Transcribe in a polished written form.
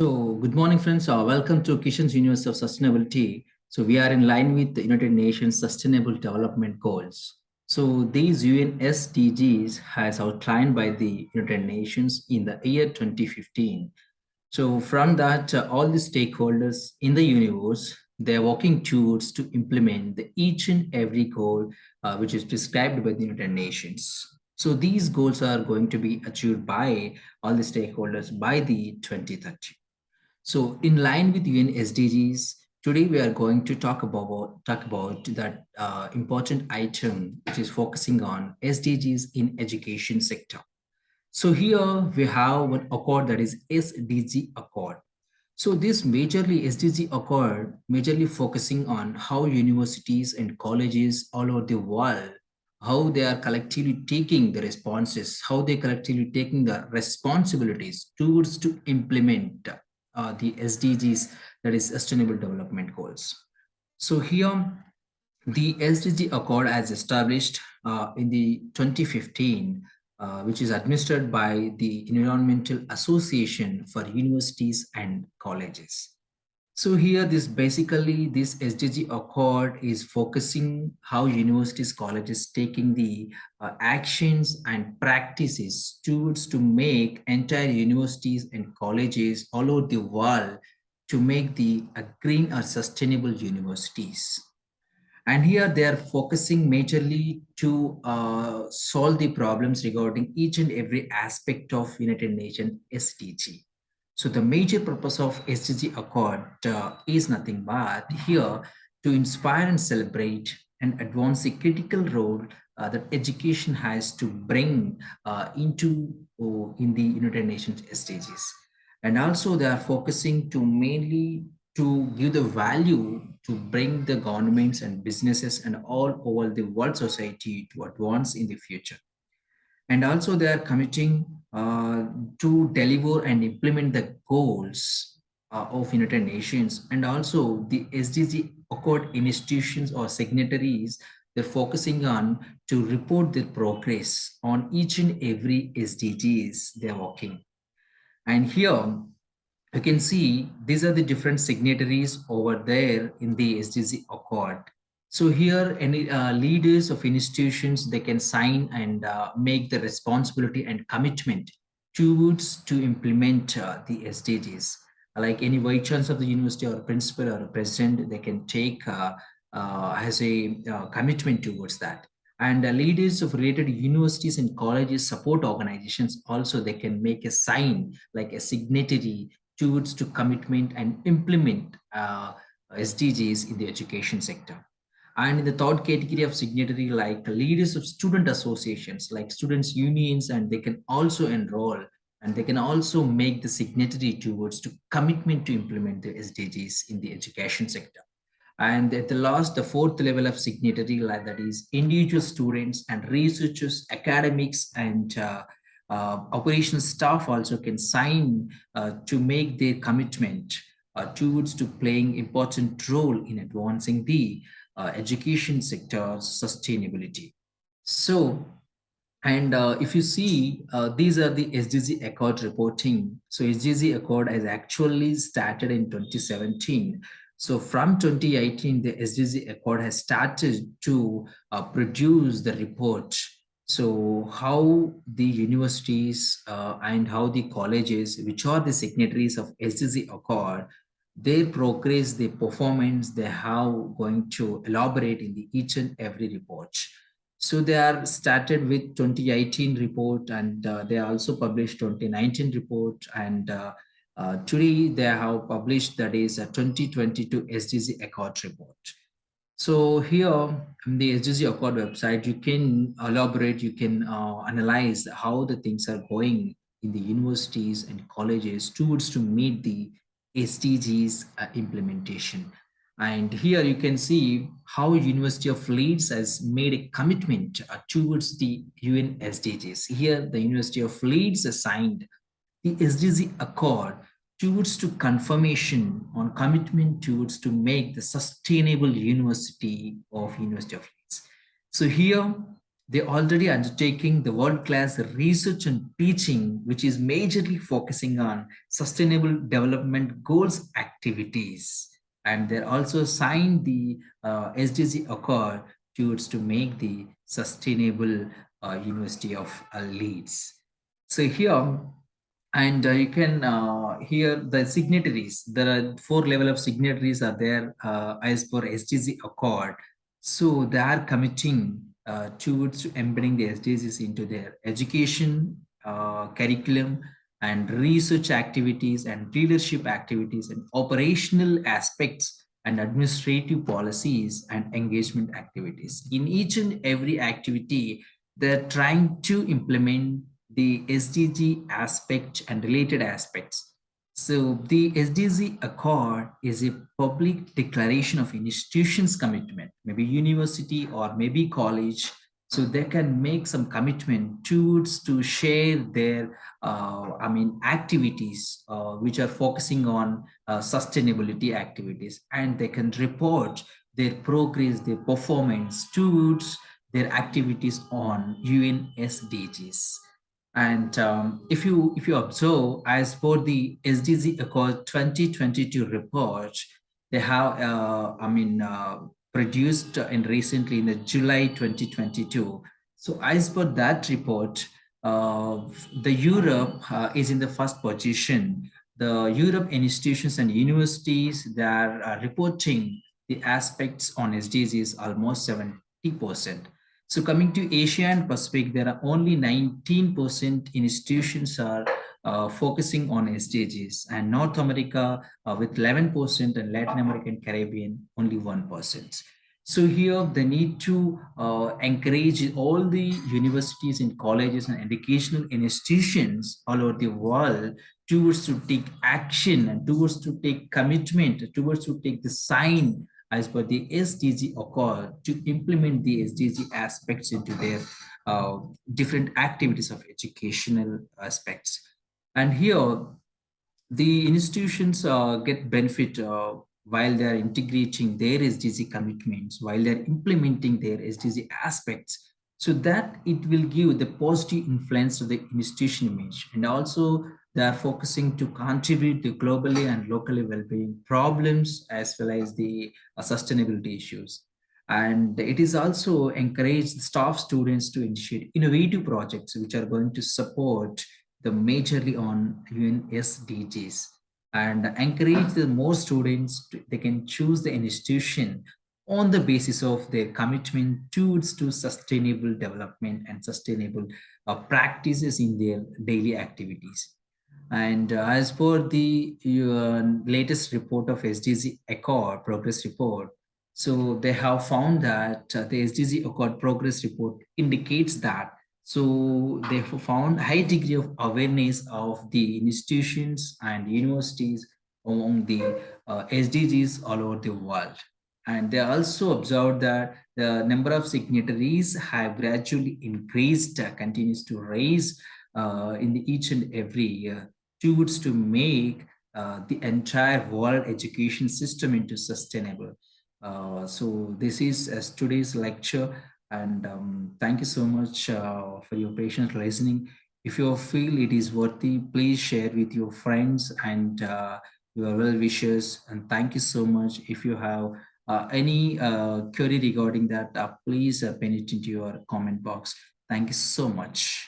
So, good morning, friends. Welcome to Kishan's Universe of Sustainability. So, we are in line with the United Nations Sustainable Development Goals. So, these UN-SDGs has outlined by the United Nations in the year 2015. So, from that, all the stakeholders in the universe, they are working towards to implement the each and every goal which is prescribed by the United Nations. So, these goals are going to be achieved by all the stakeholders by the 2030. So, in line with UN SDGs, today we are going to talk about that important item, which is focusing on SDGs in education sector. So here we have one accord, that is SDG Accord. So this majorly SDG Accord majorly focusing on how universities and colleges all over the world, how they are collectively taking the responses, how they collectively taking the responsibilities towards to implement the SDGs, that is Sustainable Development Goals. So here the SDG Accord as established in the 2015, which is administered by the Environmental Association for Universities and Colleges. So here this SDG Accord is focusing how universities, colleges taking the actions and practices towards to make entire universities and colleges all over the world to make the green or sustainable universities. And here they are focusing majorly to solve the problems regarding each and every aspect of United Nations SDG. So the major purpose of SDG Accord is nothing but here to inspire and celebrate and advance the critical role that education has to bring in the United Nations SDGs. And also they are focusing to mainly to give the value to bring the governments and businesses and all over the world society to advance in the future. And also they are committing to deliver and implement the goals of United Nations. And also the SDG Accord institutions or signatories, they're focusing on to report their progress on each and every SDGs they're working. And here you can see these are the different signatories over there in the SDG Accord. So here any leaders of institutions, they can sign and make the responsibility and commitment towards to implement the SDGs. Like any vice chancellor of the university or principal or a president, they can take as a commitment towards that. And leaders of related universities and colleges support organizations also, they can make a sign like a signatory towards to commitment and implement SDGs in the education sector. And in the third category of signatory, like leaders of student associations, like students' unions, and they can also enroll and they can also make the signatory towards to commitment to implement the SDGs in the education sector. And at the last, the fourth level of signatory, like that is individual students and researchers, academics, and operational staff also can sign to make their commitment towards to playing important role in advancing the education sector's sustainability. So, and if you see, these are the SDG Accord reporting. So SDG Accord has actually started in 2017. So from 2018, the SDG Accord has started to produce the report. So how the universities and how the colleges, which are the signatories of SDG Accord, their progress, their performance, they how going to elaborate in the each and every report. So they are started with 2018 report, and they also published 2019 report, and today they have published, that is a 2022 SDG Accord report. So here on the SDG Accord website, you can elaborate, you can analyze how the things are going in the universities and colleges towards to meet the SDGs implementation. And here you can see how University of Leeds has made a commitment towards the UN SDGs. Here, the University of Leeds has signed the SDG Accord towards to confirmation on commitment towards to make the sustainable university of University of Leeds. So here, They're already undertaking the world-class research and teaching, which is majorly focusing on sustainable development goals activities. And they're also signed the SDG Accord to make the sustainable University of Leeds. So here, and you can hear the signatories. There are four level of signatories are there as per SDG Accord. So they are committing towards embedding the SDGs into their education, curriculum, and research activities and leadership activities and operational aspects and administrative policies and engagement activities. In each and every activity, they're trying to implement the SDG aspect and related aspects. So the SDG Accord is a public declaration of institution's commitment, maybe university or maybe college, so they can make some commitment towards to share their activities which are focusing on sustainability activities, and they can report their progress, their performance towards their activities on UN SDGs. And if you observe, as per the SDG Accord 2022 report, they have produced in recently in the July 2022. So as per that report, the Europe is in the first position. The Europe institutions and universities, they are reporting the aspects on SDGs almost 70%. So coming to Asia and Pacific, there are only 19% institutions are focusing on SDGs, and North America with 11%, and Latin America and Caribbean only 1%. So here they need to encourage all the universities and colleges and educational institutions all over the world towards to take action and towards to take commitment, towards to take the sign as per the SDG Accord to implement the SDG aspects into their different activities of educational aspects. And here, the institutions get benefit while they are integrating their SDG commitments, while they're implementing their SDG aspects, so that it will give the positive influence to the institution image. And also they are focusing to contribute to globally and locally well-being problems as well as the sustainability issues. And it is also encouraged staff students to initiate innovative projects which are going to support the majorly on UN-SDGs, and encourage the more students they can choose the institution on the basis of their commitment towards to sustainable development and sustainable practices in their daily activities. And as per the latest report of SDG Accord Progress Report, so they have found that the SDG Accord Progress Report indicates that, so they have found high degree of awareness of the institutions and universities among the SDGs all over the world. And they also observed that the number of signatories have gradually increased, continues to rise in the each and every year towards to make the entire world education system into sustainable. So this is today's lecture, and thank you so much for your patient listening. If you feel it is worthy, please share with your friends and your well-wishers, and thank you so much. If you have any query regarding that, please pin it into your comment box. Thank you so much.